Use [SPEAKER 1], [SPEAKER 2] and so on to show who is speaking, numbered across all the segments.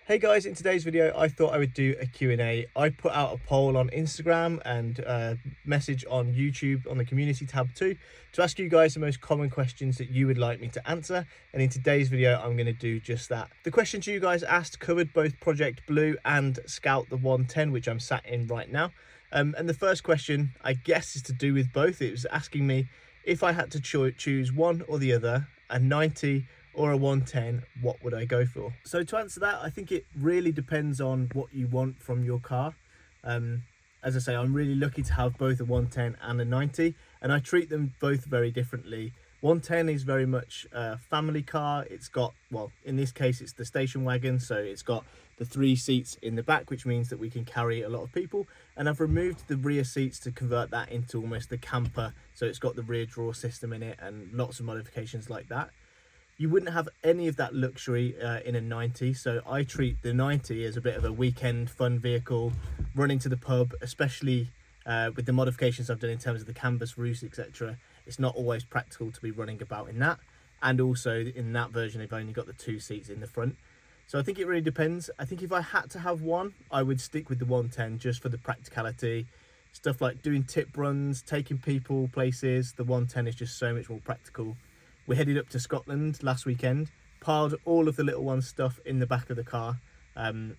[SPEAKER 1] Hey guys, in today's video I thought I would do a Q&A. I put out a poll on Instagram and a message on YouTube on the community tab too to ask you guys the most common questions that you would like me to answer, and in today's video I'm going to do just that. The questions you guys asked covered both Project Blue and Scout the 110, which I'm sat in right now. And the first question, I guess, is to do with both. It was asking me if I had to choose one or the other, a 90 or a 110, what would I go for? So to answer that, I think it really depends on what you want from your car. As I say, I'm really lucky to have both a 110 and a 90, and I treat them both very differently. 110 is very much a family car. It's got, well, in this case, it's the station wagon, so it's got the 3 seats in the back, which means that we can carry a lot of people. And I've removed the rear seats to convert that into almost the camper, so it's got the rear drawer system in it and lots of modifications like that. You wouldn't have any of that luxury in a 90, so I treat the 90 as a bit of a weekend fun vehicle, running to the pub, especially with the modifications I've done in terms of the canvas roofs, etc. It's not always practical to be running about in that, and also in that version I've only got the 2 seats in the front. So I think it really depends. I think if I had to have one, I would stick with the 110 just for the practicality. Stuff like doing tip runs, taking people places, the 110 is just so much more practical. We headed up to Scotland last weekend, piled all of the little one's stuff in the back of the car, and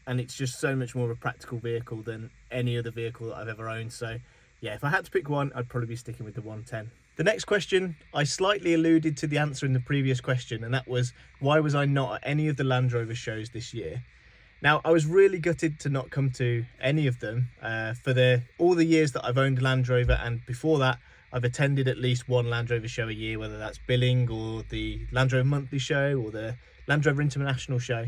[SPEAKER 1] it's just so much more of a practical vehicle than any other vehicle that I've ever owned. So yeah, if I had to pick one, I'd probably be sticking with the 110. The next question, I slightly alluded to the answer in the previous question, and that was, why was I not at any of the Land Rover shows this year? Now, I was really gutted to not come to any of them for all the years that I've owned a Land Rover, and before that I've attended at least one Land Rover show a year, whether that's Billing or the Land Rover Monthly show or the Land Rover International show.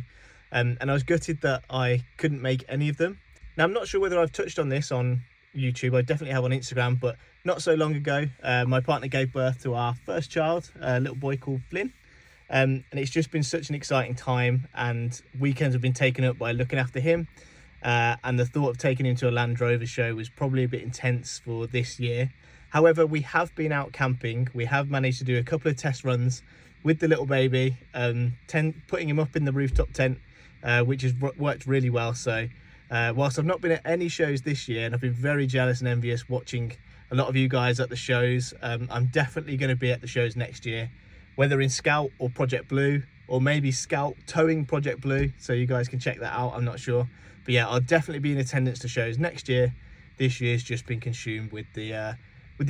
[SPEAKER 1] And I was gutted that I couldn't make any of them. Now, I'm not sure whether I've touched on this on YouTube. I definitely have on Instagram, but not so long ago, my partner gave birth to our first child, a little boy called Flynn. And it's just been such an exciting time, and weekends have been taken up by looking after him. And the thought of taking him to a Land Rover show was probably a bit intense for this year. However, we have been out camping. We have managed to do a couple of test runs with the little baby, putting him up in the rooftop tent, which has worked really well. So whilst I've not been at any shows this year, and I've been very jealous and envious watching a lot of you guys at the shows, I'm definitely going to be at the shows next year, whether in Scout or Project Blue, or maybe Scout towing Project Blue, so you guys can check that out. I'm not sure, but yeah, I'll definitely be in attendance to shows next year. This year's just been consumed with the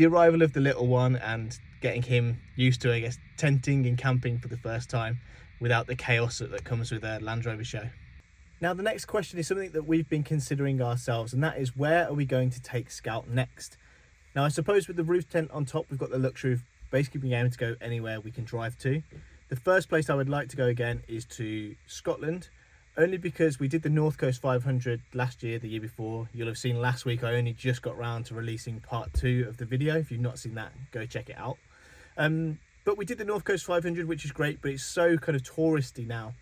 [SPEAKER 1] arrival of the little one and getting him used to, I guess, tenting and camping for the first time without the chaos that comes with a Land Rover show. Now, the next question is something that we've been considering ourselves, and that is, where are we going to take Scout next? Now, I suppose with the roof tent on top, we've got the luxury of basically being able to go anywhere we can drive to. The first place I would like to go again is to Scotland, only because we did the North Coast 500 last year, the year before. You'll have seen last week I only just got round to releasing part 2 of the video. If you've not seen that, go check it out. But we did the North Coast 500, which is great, but it's so kind of touristy now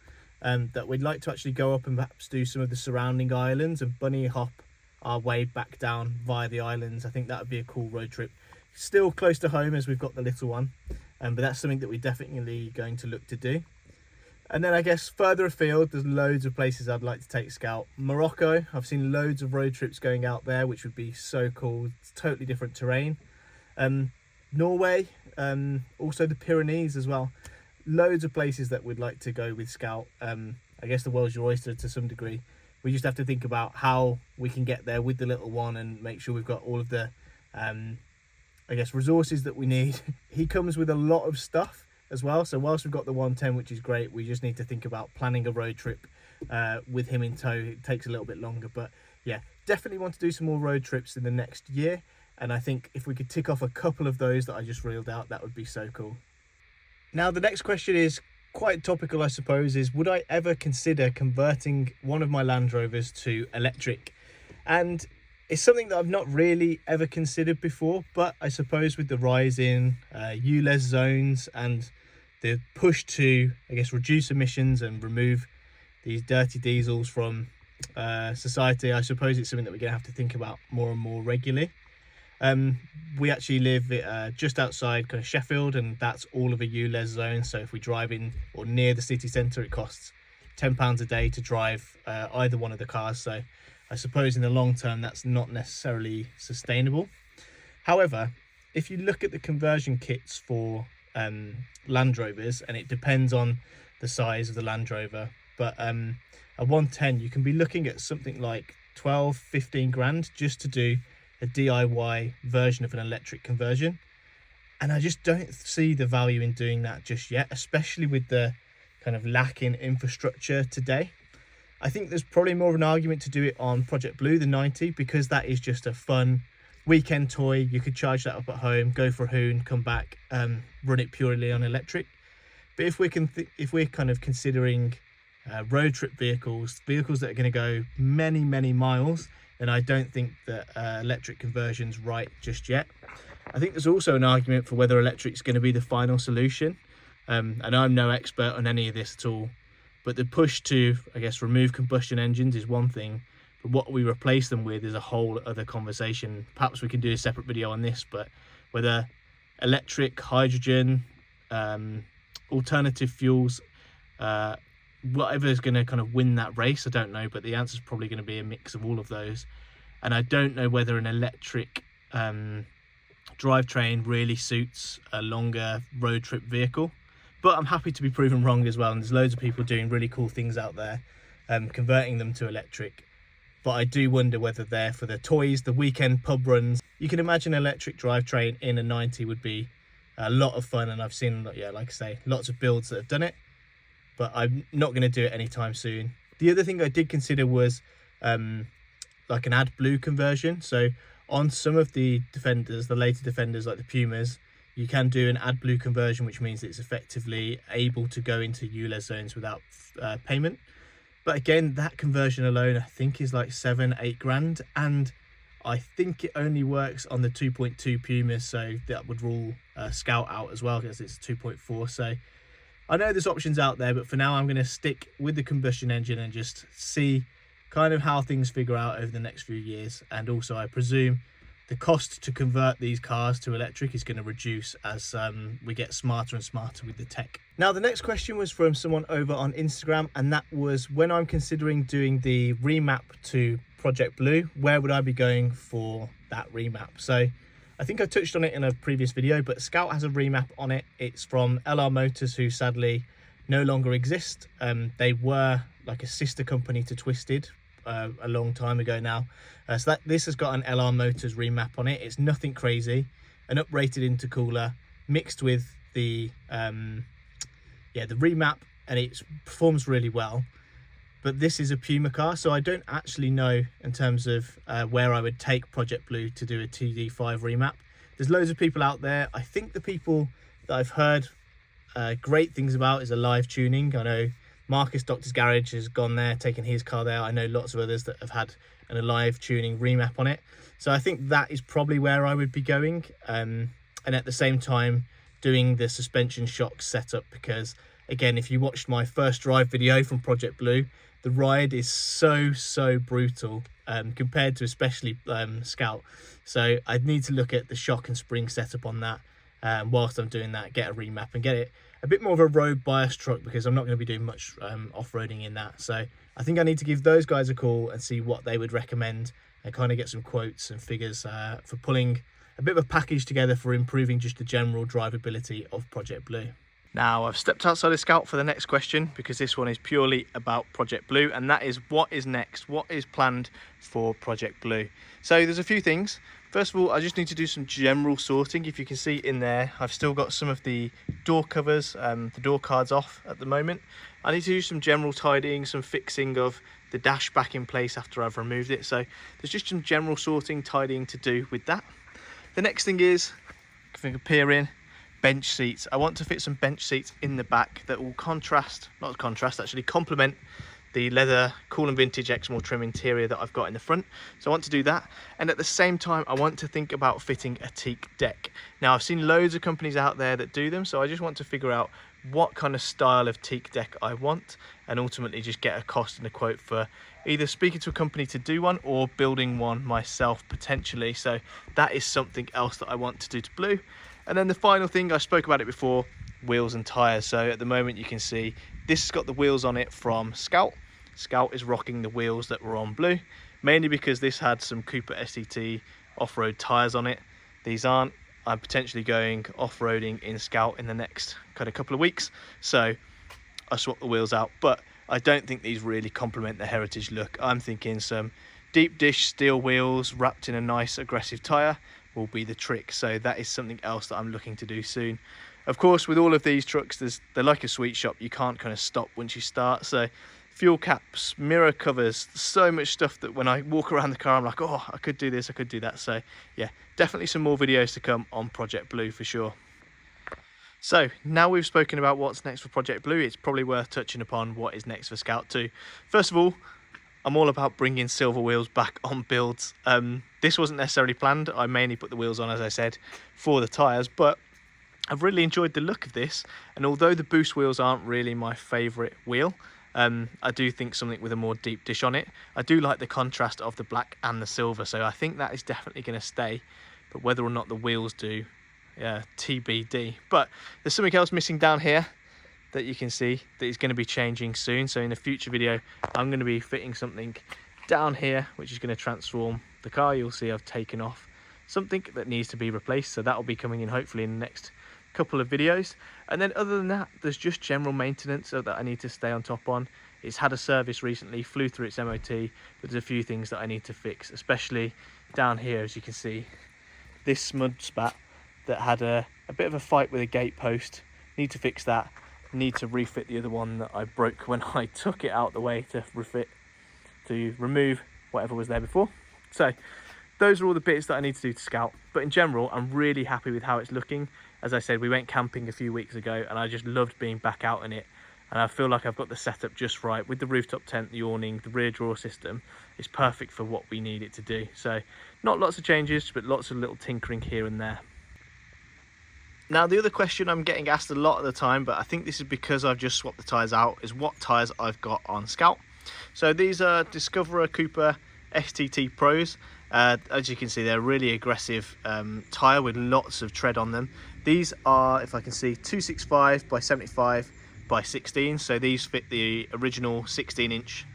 [SPEAKER 1] that we'd like to actually go up and perhaps do some of the surrounding islands and bunny hop our way back down via the islands. I think that would be a cool road trip. Still close to home as we've got the little one, but that's something that we're definitely going to look to do. And then I guess further afield, there's loads of places I'd like to take Scout. Morocco, I've seen loads of road trips going out there, which would be so cool. It's totally different terrain. Norway, also the Pyrenees as well. Loads of places that we'd like to go with Scout. I guess the world's your oyster to some degree. We just have to think about how we can get there with the little one and make sure we've got all of the, I guess, resources that we need. He comes with a lot of stuff as well, so whilst we've got the 110, which is great, we just need to think about planning a road trip with him in tow. It takes a little bit longer, but yeah, definitely want to do some more road trips in the next year, and I think if we could tick off a couple of those that I just reeled out, that would be so cool. Now, the next question is quite topical, I suppose, is would I ever consider converting one of my Land Rovers to electric? And it's something that I've not really ever considered before, but I suppose with the rise in ULEZ zones and the push to, I guess, reduce emissions and remove these dirty diesels from society, I suppose it's something that we're going to have to think about more and more regularly. We actually live just outside kind of Sheffield, and that's all of a ULEZ zone. So if we drive in or near the city centre, it costs £10 a day to drive either one of the cars. So I suppose in the long term, that's not necessarily sustainable. However, if you look at the conversion kits for Land Rovers, and it depends on the size of the Land Rover, but a 110, you can be looking at something like 12-15 grand just to do a DIY version of an electric conversion. And I just don't see the value in doing that just yet, especially with the kind of lack in infrastructure today. I think there's probably more of an argument to do it on Project Blue, the 90, because that is just a fun weekend toy. You could charge that up at home, go for a hoon, come back, run it purely on electric. But if we're kind of considering road trip vehicles that are going to go many miles, then I don't think that electric conversion's right just yet. I think there's also an argument for whether electric's going to be the final solution. And I'm no expert on any of this at all, but the push to, I guess, remove combustion engines is one thing, but what we replace them with is a whole other conversation. Perhaps we can do a separate video on this, but whether electric, hydrogen, alternative fuels, whatever is going to kind of win that race, I don't know, but the answer is probably going to be a mix of all of those. And I don't know whether an electric drivetrain really suits a longer road trip vehicle, but I'm happy to be proven wrong as well. And there's loads of people doing really cool things out there, converting them to electric. But I do wonder whether they're for the toys, the weekend pub runs. You can imagine an electric drivetrain in a 90 would be a lot of fun, and I've seen, yeah, like I say, lots of builds that have done it, but I'm not going to do it anytime soon. The other thing I did consider was like an AdBlue conversion. So on some of the Defenders, the later Defenders like the Pumas, you can do an AdBlue conversion, which means it's effectively able to go into ULEZ zones without payment. But again, that conversion alone, I think, is like 7-8 grand. And I think it only works on the 2.2 Pumas. So that would rule Scout out as well, because it's 2.4. So I know there's options out there, but for now, I'm going to stick with the combustion engine and just see kind of how things figure out over the next few years. And also, I presume the cost to convert these cars to electric is going to reduce as we get smarter and smarter with the tech. Now, the next question was from someone over on Instagram, and that was, when I'm considering doing the remap to Project Blue, where would I be going for that remap? So I think I touched on it in a previous video, but Scout has a remap on it. It's from LR Motors, who sadly no longer exist. They were like a sister company to Twisted a long time ago now. So this has got an LR Motors remap on it. It's nothing crazy, an uprated intercooler mixed with the the remap, and it performs really well. But this is a Puma car, so I don't actually know in terms of where I would take Project Blue to do a TD5 remap. There's loads of people out there. I think the people that I've heard great things about is Alive Tuning. I know Marcus Doctor's Garage has gone there, taken his car there. I know lots of others that have had an Alive Tuning remap on it. So I think that is probably where I would be going. And at the same time, doing the suspension shock setup, because again, if you watched my first drive video from Project Blue, the ride is so brutal compared to especially Scout. So I'd need to look at the shock and spring setup on that whilst I'm doing that, get a remap and get it a bit more of a road bias truck, because I'm not going to be doing much off-roading in that. So I think I need to give those guys a call and see what they would recommend, and kind of get some quotes and figures for pulling a bit of a package together for improving just the general drivability of Project Blue. Now, I've stepped outside of Scout for the next question, because this one is purely about Project Blue, and that is, what is next? What is planned for Project Blue? So there's a few things. First of all, I just need to do some general sorting. If you can see in there, I've still got some of the door covers, the door cards off at the moment. I need to do some general tidying, some fixing of the dash back in place after I've removed it. So there's just some general sorting, tidying to do with that. The next thing is, if I can peer in, bench seats. I want to fit some bench seats in the back that will actually complement the leather Cool and Vintage Exmoor trim interior that I've got in the front. So I want to do that, and at the same time I want to think about fitting a teak deck. Now, I've seen loads of companies out there that do them, so I just want to figure out what kind of style of teak deck I want, and ultimately just get a cost and a quote for either speaking to a company to do one or building one myself potentially. So that is something else that I want to do to Blue. And then the final thing, I spoke about it before, wheels and tyres. So at the moment you can see This has got the wheels on it from Scout. Scout is rocking the wheels that were on blue, mainly because this had some Cooper STT off-road tyres on it. These aren't. I'm potentially going off-roading in Scout in the next kind of couple of weeks, so I swapped the wheels out, but I don't think these really complement the heritage look. I'm thinking some deep dish steel wheels wrapped in a nice aggressive tyre will be the trick, so that is something else that I'm looking to do soon. Of course, with all of these trucks, they're like a sweet shop. You can't kind of stop once you start. So fuel caps, mirror covers, so much stuff that when I walk around the car, I'm like, oh, I could do this, I could do that. So yeah, definitely some more videos to come on Project Blue for sure. So now we've spoken about what's next for Project Blue, it's probably worth touching upon what is next for Scout 2. First of all, I'm all about bringing silver wheels back on builds. This wasn't necessarily planned. I mainly put the wheels on, as I said, for the tyres, but I've really enjoyed the look of this. And although the boost wheels aren't really my favourite wheel, I do think something with a more deep dish on it. I do like the contrast of the black and the silver, so I think that is definitely going to stay. But whether or not the wheels do, TBD. But there's something else missing down here that you can see that is going to be changing soon. So in a future video, I'm going to be fitting something down here, which is going to transform the car. You'll see I've taken off something that needs to be replaced. So that will be coming in hopefully in the next couple of videos. And then other than that, there's just general maintenance that I need to stay on top on. It's had a service recently, flew through its MOT, but there's a few things that I need to fix, especially down here, as you can see, this mud spat that had a bit of a fight with a gate post. Need to fix that. Need to refit the other one that I broke when I took it out the way to remove whatever was there before. So those are all the bits that I need to do to Scout, but in general I'm really happy with how it's looking. As I said, we went camping a few weeks ago and I just loved being back out in it, and I feel like I've got the setup just right with the rooftop tent, the awning, the rear drawer system. It's perfect for what we need it to do. So not lots of changes, but lots of little tinkering here and there. Now, the other question I'm getting asked a lot of the time, but I think this is because I've just swapped the tyres out, is what tyres I've got on Scout. So these are Discoverer Cooper STT Pros. As you can see, they're a really aggressive tyre with lots of tread on them. These are, if I can see, 265 by 75 by 16. So these fit the original 16-inch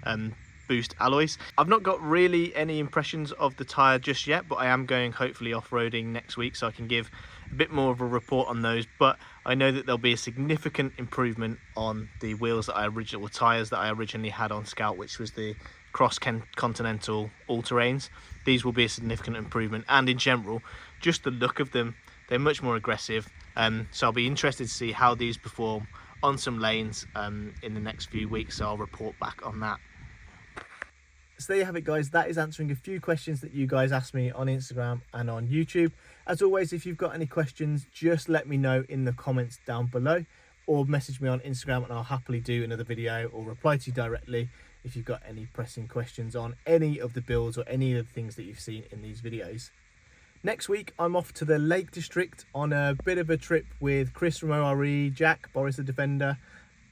[SPEAKER 1] boost alloys. I've not got really any impressions of the tyre just yet, but I am going hopefully off-roading next week, so I can give a bit more of a report on those. But I know that there'll be a significant improvement on the wheels that tyres that I originally had on Scout, which was the Cross Continental all-terrains. These will be a significant improvement, and in general, just the look of them, they're much more aggressive. So I'll be interested to see how these perform on some lanes in the next few weeks, so I'll report back on that. So there you have it, guys. That is answering a few questions that you guys asked me on Instagram and on YouTube. As always, if you've got any questions, just let me know in the comments down below, or message me on Instagram and I'll happily do another video or reply to you directly if you've got any pressing questions on any of the builds or any of the things that you've seen in these videos. Next week, I'm off to the Lake District on a bit of a trip with Chris from ORE, Jack, Boris the Defender,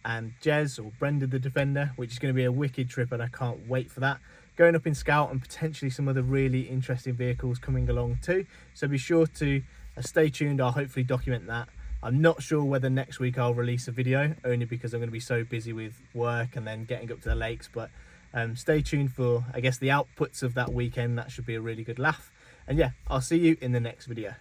[SPEAKER 1] and Jez, or Brenda the Defender, which is going to be a wicked trip and I can't wait for that. Going up in Scout and potentially some other really interesting vehicles coming along too. So be sure to stay tuned. I'll hopefully document that. I'm not sure whether next week I'll release a video, only because I'm going to be so busy with work and then getting up to the lakes. But stay tuned for, I guess, the outputs of that weekend. That should be a really good laugh. And yeah, I'll see you in the next video.